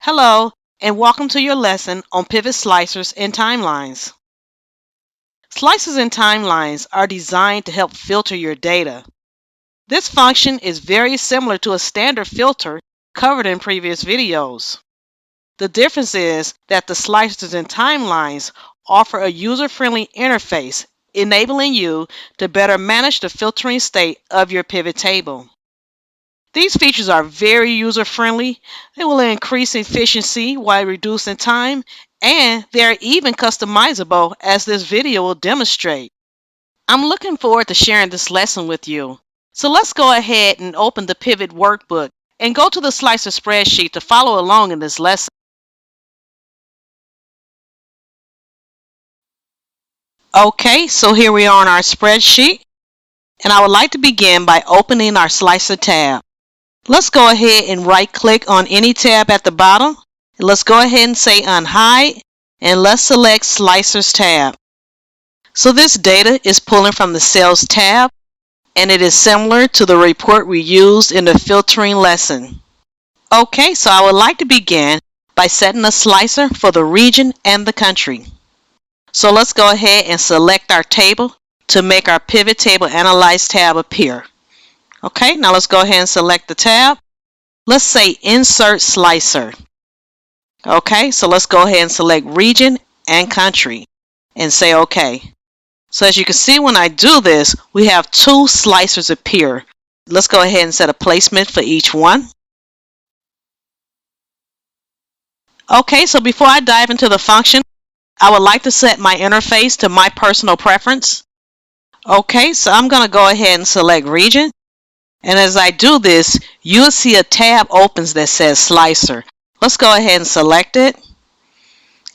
Hello, and welcome to your lesson on pivot slicers and timelines. Slicers and timelines are designed to help filter your data. This function is very similar to a standard filter covered in previous videos. The difference is that the slicers and timelines offer a user-friendly interface, enabling you to better manage the filtering state of your pivot table. These features are very user-friendly. They will increase efficiency while reducing time, and they are even customizable, as this video will demonstrate. I'm looking forward to sharing this lesson with you. So let's go ahead and open the Pivot workbook and go to the Slicer spreadsheet to follow along in this lesson. Okay, so here we are on our spreadsheet, and I would like to begin by opening our Slicer tab. Let's go ahead and right click on any tab at the bottom. Let's go ahead and say unhide, and let's select Slicers tab. So this data is pulling from the Sales tab, and it is similar to the report we used in the filtering lesson. Okay, so I would like to begin by setting a slicer for the region and the country. So let's go ahead and select our table to make our Pivot Table Analyze tab appear. Okay, now let's go ahead and select the tab. Let's say Insert Slicer. Okay, so let's go ahead and select Region and Country and say OK. So as you can see, when I do this, we have two slicers appear. Let's go ahead and set a placement for each one. Okay, so before I dive into the function, I would like to set my interface to my personal preference. Okay, so I'm going to go ahead and select Region. And as I do this, you'll see a tab opens that says Slicer. Let's go ahead and select it.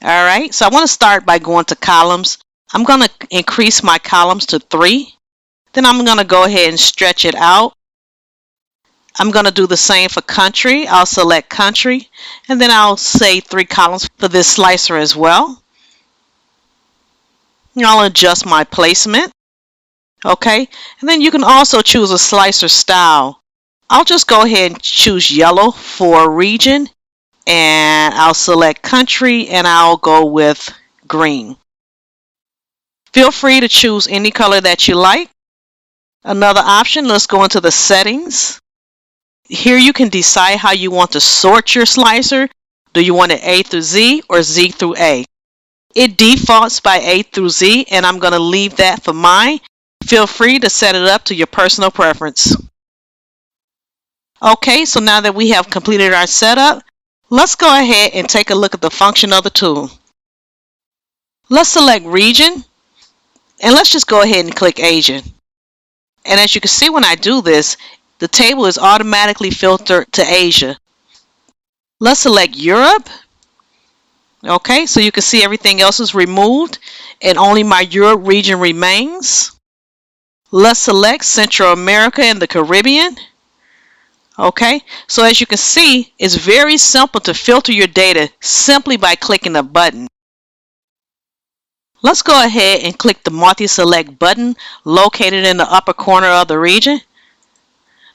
Alright, so I want to start by going to Columns. I'm going to increase my columns to 3. Then I'm going to go ahead and stretch it out. I'm going to do the same for Country. I'll select Country. And then I'll say 3 columns for this slicer as well. And I'll adjust my placement. Okay, and then you can also choose a slicer style. I'll just go ahead and choose yellow for region, and I'll select country, and I'll go with green. Feel free to choose any color that you like. Another option, let's go into the settings. Here you can decide how you want to sort your slicer. Do you want it A through Z or Z through A? It defaults by A through Z, and I'm going to leave that for mine. Feel free to set it up to your personal preference. Okay, so now that we have completed our setup, let's go ahead and take a look at the function of the tool. Let's select region, and let's just go ahead and click Asia. And as you can see, when I do this, the table is automatically filtered to Asia. Let's select Europe. Okay, so you can see everything else is removed and only my Europe region remains. Let's select Central America and the Caribbean. Okay, so as you can see, it's very simple to filter your data simply by clicking a button. Let's go ahead and click the multi-select button located in the upper corner of the region.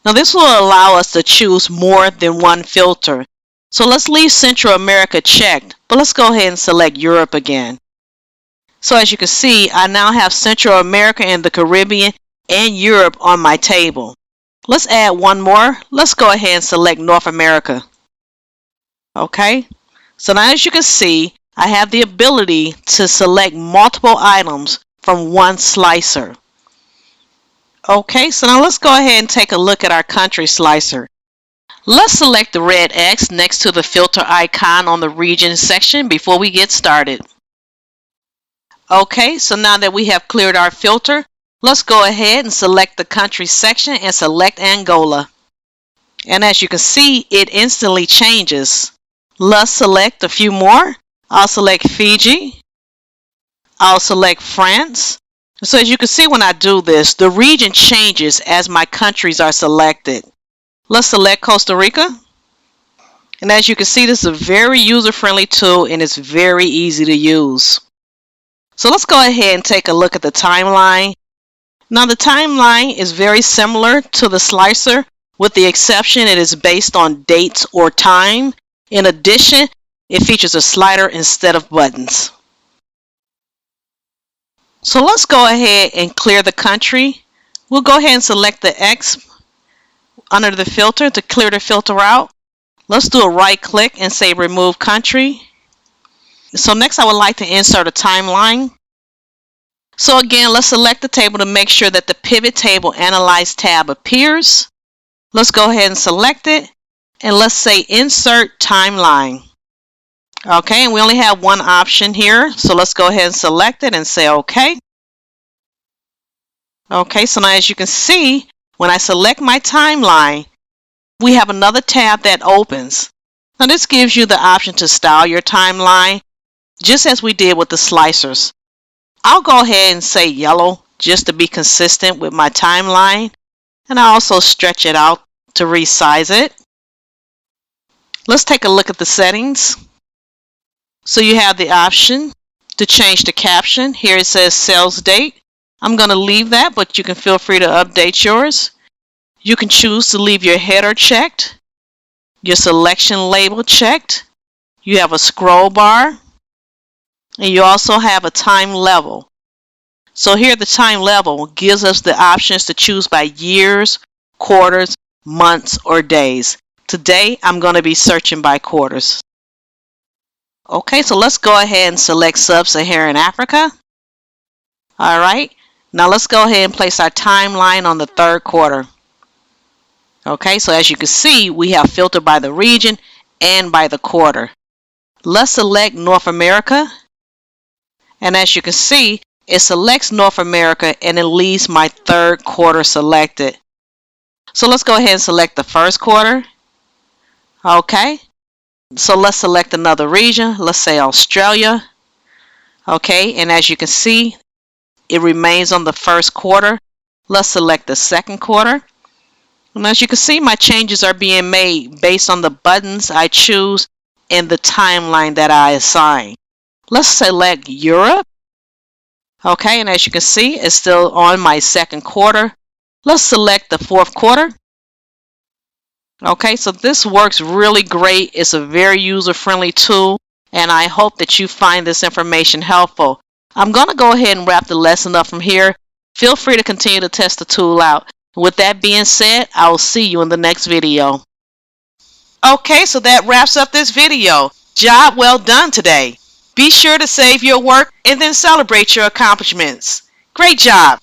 Now this will allow us to choose more than one filter. So let's leave Central America checked, but let's go ahead and select Europe again. So as you can see, I now have Central America and the Caribbean and Europe on my table. Let's add one more. Let's go ahead and select North America. Okay, so now as you can see, I have the ability to select multiple items from one slicer. Okay, so now let's go ahead and take a look at our country slicer. Let's select the red X next to the filter icon on the region section before we get started. Okay, so now that we have cleared our filter, let's go ahead and select the country section and select Angola. And as you can see, it instantly changes. Let's select a few more. I'll select Fiji. I'll select France. So as you can see, when I do this, the region changes as my countries are selected. Let's select Costa Rica. And as you can see, this is a very user-friendly tool and it's very easy to use. So let's go ahead and take a look at the timeline. Now the timeline is very similar to the slicer, with the exception it is based on dates or time, In addition, it features a slider instead of buttons. So let's go ahead and clear the country. We'll go ahead and select the X under the filter to clear the filter out. Let's do a right click and say remove country. So next I would like to insert a timeline. So again, let's select the table to make sure that the pivot table analyze tab appears. Let's go ahead and select it and let's say insert timeline. Okay, and we only have one option here, so let's go ahead and select it and say okay. Okay, so now as you can see, when I select my timeline, we have another tab that opens. Now this gives you the option to style your timeline, just as we did with the slicers. I'll go ahead and say yellow just to be consistent with my timeline, and I also stretch it out to resize it. Let's take a look at the settings. So you have the option to change the caption. Here it says sales date. I'm going to leave that, but you can feel free to update yours. You can choose to leave your header checked, your selection label checked. You have a scroll bar, and you also have a time level. So here the time level gives us the options to choose by years, quarters, months, or days. Today I'm going to be searching by quarters. Okay, so let's go ahead and select Sub-Saharan Africa. Alright, now let's go ahead and place our timeline on the third quarter. Okay, so as you can see, we have filtered by the region and by the quarter. Let's select North America. And as you can see, it selects North America and it leaves my third quarter selected. So let's go ahead and select the first quarter. Okay, so let's select another region. Let's say Australia. Okay, and as you can see, it remains on the first quarter. Let's select the second quarter. And as you can see, my changes are being made based on the buttons I choose and the timeline that I assign. Let's select Europe. Okay, and as you can see, it's still on my second quarter. Let's select the fourth quarter. Okay, so this works really great. It's a very user-friendly tool, and I hope that you find this information helpful. I'm going to go ahead and wrap the lesson up from here. Feel free to continue to test the tool out. With that being said, I will see you in the next video. Okay, so that wraps up this video. Job well done today. Be sure to save your work and then celebrate your accomplishments. Great job!